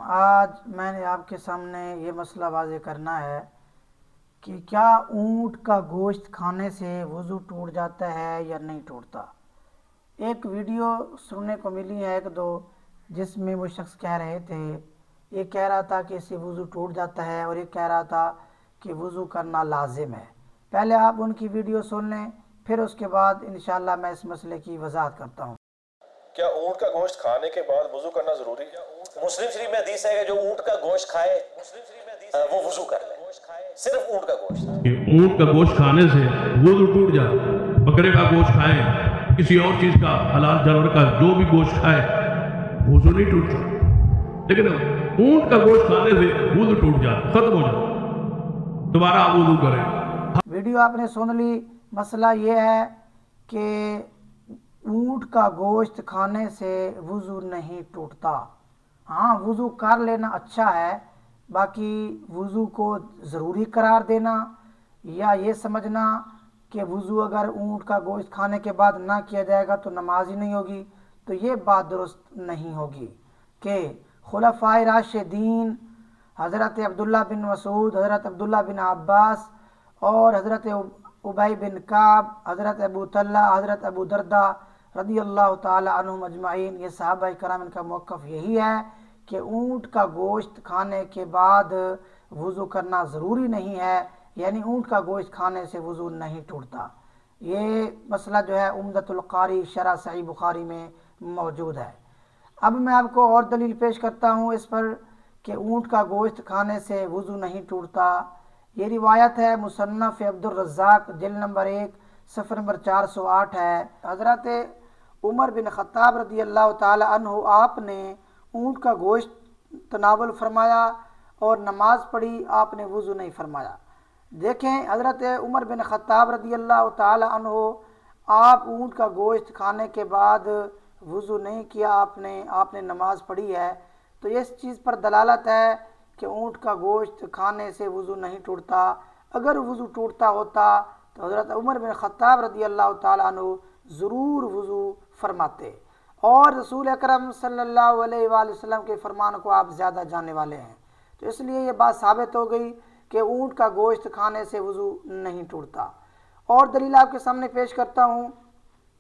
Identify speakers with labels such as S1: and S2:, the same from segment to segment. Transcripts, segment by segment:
S1: آج میں نے آپ کے سامنے یہ مسئلہ واضح کرنا ہے کہ کیا اونٹ کا گوشت کھانے سے وضو ٹوٹ جاتا ہے یا نہیں ٹوٹتا۔ ایک ویڈیو سننے کو ملی ہے ایک دو، جس میں وہ شخص کہہ رہے تھے، یہ کہہ رہا تھا کہ اس سے وضو ٹوٹ جاتا ہے اور یہ کہہ رہا تھا کہ وضو کرنا لازم ہے۔ پہلے آپ ان کی ویڈیو سن لیں، پھر اس کے بعد انشاءاللہ میں اس مسئلے کی وضاحت کرتا ہوں۔
S2: کیا اونٹ کا گوشت کھانے کے بعد وضو کرنا ضروری ہے؟ مسلم شریف میں حدیث ہے کہ جو اونٹ کا گوشت کھائے وہ وضو کر لے، صرف اونٹ کا گوشت۔
S3: اونٹ کا گوشت کھانے سے وضو ٹوٹ جائے، بکرے کا گوشت کھائیں، کسی اور چیز کا، حلال جانور کا جو بھی گوشت کھائے وضو نہیں ٹوٹتا، لیکن اونٹ کا گوشت کھانے سے وضو ٹوٹ جائے، ختم ہو جائے، دوبارہ آپ وضو کریں۔
S1: ویڈیو آپ نے سن لی۔ مسئلہ یہ ہے کہ اونٹ کا گوشت کھانے سے وضو نہیں ٹوٹتا۔ ہاں، وضو کر لینا اچھا ہے، باقی وضو کو ضروری قرار دینا یا یہ سمجھنا کہ وضو اگر اونٹ کا گوشت کھانے کے بعد نہ کیا جائے گا تو نماز ہی نہیں ہوگی، تو یہ بات درست نہیں ہوگی کہ خلفائے راشدین حضرت عبداللہ بن مسعود، حضرت عبداللہ بن عباس اور حضرت ابی بن کعب، حضرت ابو طلحہ، حضرت ابو دردہ رضی اللہ تعالی عنہم اجمعین، یہ صحابہ کرام، ان کا موقف یہی ہے کہ اونٹ کا گوشت کھانے کے بعد وضو کرنا ضروری نہیں ہے، یعنی اونٹ کا گوشت کھانے سے وضو نہیں ٹوٹتا۔ یہ مسئلہ جو ہے عمدۃ القاری شرح صحیح بخاری میں موجود ہے۔ اب میں آپ کو اور دلیل پیش کرتا ہوں اس پر کہ اونٹ کا گوشت کھانے سے وضو نہیں ٹوٹتا۔ یہ روایت ہے مصنف عبد الرزاق، جلد نمبر 1، صفحہ نمبر 408 ہے۔ حضرت عمر بن خطاب رضی اللہ تعالی عنہ، آپ نے اونٹ کا گوشت تناول فرمایا اور نماز پڑھی، آپ نے وضو نہیں فرمایا۔ دیکھیں، حضرت عمر بن خطاب رضی اللہ تعالی عنہ، آپ اونٹ کا گوشت کھانے کے بعد وضو نہیں کیا، آپ نے نماز پڑھی ہے، تو اس چیز پر دلالت ہے کہ اونٹ کا گوشت کھانے سے وضو نہیں ٹوٹتا۔ اگر وضو ٹوٹتا ہوتا تو حضرت عمر بن خطاب رضی اللہ تعالیٰ عنہ ضرور وضو فرماتے، اور رسول اکرم صلی اللہ علیہ وآلہ وسلم کے فرمان کو آپ زیادہ جاننے والے ہیں، تو اس لیے یہ بات ثابت ہو گئی کہ اونٹ کا گوشت کھانے سے وضو نہیں ٹوٹتا۔ اور دلیل آپ کے سامنے پیش کرتا ہوں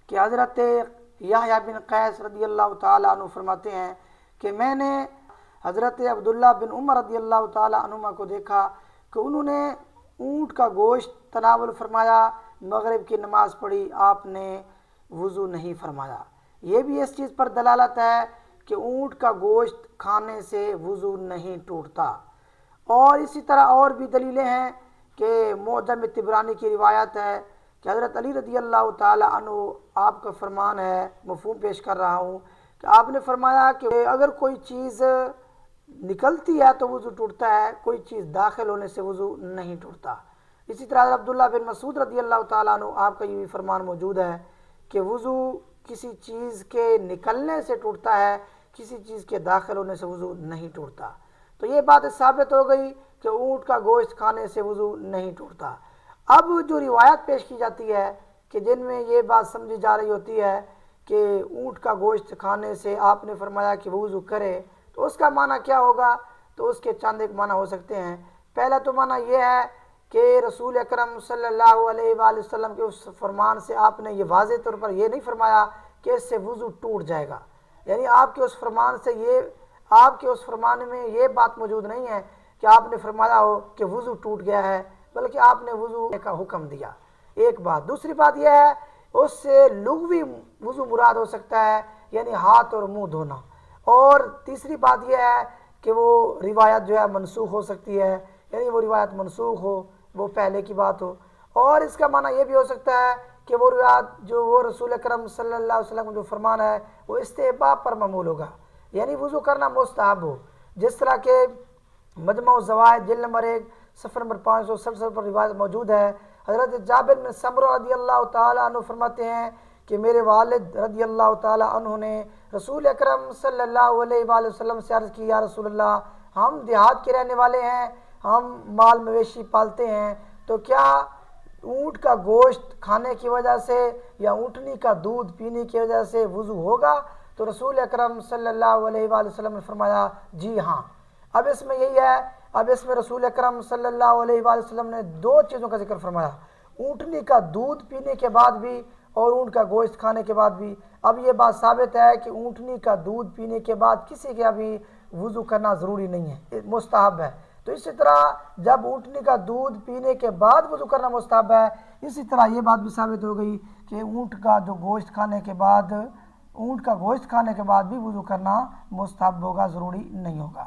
S1: کہ حضرت یحییٰ بن قیس رضی اللہ تعالیٰ عنہ فرماتے ہیں کہ میں نے حضرت عبداللہ بن عمر رضی اللہ تعالیٰ عنہما کو دیکھا کہ انہوں نے اونٹ کا گوشت تناول فرمایا، مغرب کی نماز پڑھی، آپ نے وضو نہیں فرمایا۔ یہ بھی اس چیز پر دلالت ہے کہ اونٹ کا گوشت کھانے سے وضو نہیں ٹوٹتا۔ اور اسی طرح اور بھی دلیلیں ہیں کہ معجم طبرانی کی روایت ہے کہ حضرت علی رضی اللہ تعالی عنہ، آپ کا فرمان ہے، مفہوم پیش کر رہا ہوں، کہ آپ نے فرمایا کہ اگر کوئی چیز نکلتی ہے تو وضو ٹوٹتا ہے، کوئی چیز داخل ہونے سے وضو نہیں ٹوٹتا۔ اسی طرح حضرت عبداللہ بن مسعود رضی اللہ تعالیٰ عنہ، آپ کا یہ بھی فرمان موجود ہے کہ وضو کسی چیز کے نکلنے سے ٹوٹتا ہے، کسی چیز کے داخل ہونے سے وضو نہیں ٹوٹتا۔ تو یہ بات ثابت ہو گئی کہ اونٹ کا گوشت کھانے سے وضو نہیں ٹوٹتا۔ اب جو روایت پیش کی جاتی ہے کہ جن میں یہ بات سمجھی جا رہی ہوتی ہے کہ اونٹ کا گوشت کھانے سے آپ نے فرمایا کہ وضو کرے، تو اس کا معنی کیا ہوگا؟ تو اس کے چند ایک معنی ہو سکتے ہیں۔ پہلا تو معنی یہ ہے کہ رسول اکرم صلی اللہ علیہ وآلہ وسلم کے اس فرمان سے آپ نے یہ واضح طور پر یہ نہیں فرمایا کہ اس سے وضو ٹوٹ جائے گا، یعنی آپ کے اس فرمان سے آپ کے اس فرمان میں یہ بات موجود نہیں ہے کہ آپ نے فرمایا ہو کہ وضو ٹوٹ گیا ہے، بلکہ آپ نے وضو کا حکم دیا، ایک بات۔ دوسری بات یہ ہے اس سے لغوی وضو مراد ہو سکتا ہے، یعنی ہاتھ اور منہ دھونا۔ اور تیسری بات یہ ہے کہ وہ روایت جو ہے منسوخ ہو سکتی ہے، یعنی وہ روایت منسوخ ہو، وہ پہلے کی بات ہو۔ اور اس کا معنی یہ بھی ہو سکتا ہے کہ وہ روایت جو وہ رسول اکرم صلی اللہ علیہ وسلم کا جو فرمان ہے وہ استحباب پر معمول ہوگا، یعنی وضو کرنا مستحب ہو، جس طرح کہ مجمع الزوائد، جلد نمبر 1، صفحہ نمبر 567 پر روایت موجود ہے۔ حضرت جابر بن سمرہ رضی اللہ تعالیٰ عنہ فرماتے ہیں کہ میرے والد رضی اللہ تعالیٰ عنہ نے رسول اکرم صلی اللہ علیہ وآلہ وسلم سے عرض کی، یا رسول اللہ، ہم دیہات کے رہنے والے ہیں، ہم مال مویشی پالتے ہیں، تو کیا اونٹ کا گوشت کھانے کی وجہ سے یا اونٹنی کا دودھ پینے کی وجہ سے وضو ہوگا؟ تو رسول اکرم صلی اللہ علیہ وآلہ وسلم نے فرمایا جی ہاں۔ اب اس میں یہی ہے، اب اس میں رسول اکرم صلی اللہ علیہ وآلہ وسلم نے دو چیزوں کا ذکر فرمایا، اونٹنی کا دودھ پینے کے بعد بھی اور اونٹ کا گوشت کھانے کے بعد بھی۔ اب یہ بات ثابت ہے کہ اونٹنی کا دودھ پینے کے بعد کسی کا بھی وضو کرنا ضروری نہیں ہے، مستحب ہے۔ تو اسی طرح جب اونٹنی کا دودھ پینے کے بعد وضو کرنا مستحب ہے، اسی طرح یہ بات بھی ثابت ہو گئی کہ اونٹ کا جو گوشت کھانے کے بعد، اونٹ کا گوشت کھانے کے بعد بھی وضو کرنا مستحب ہوگا، ضروری نہیں ہوگا۔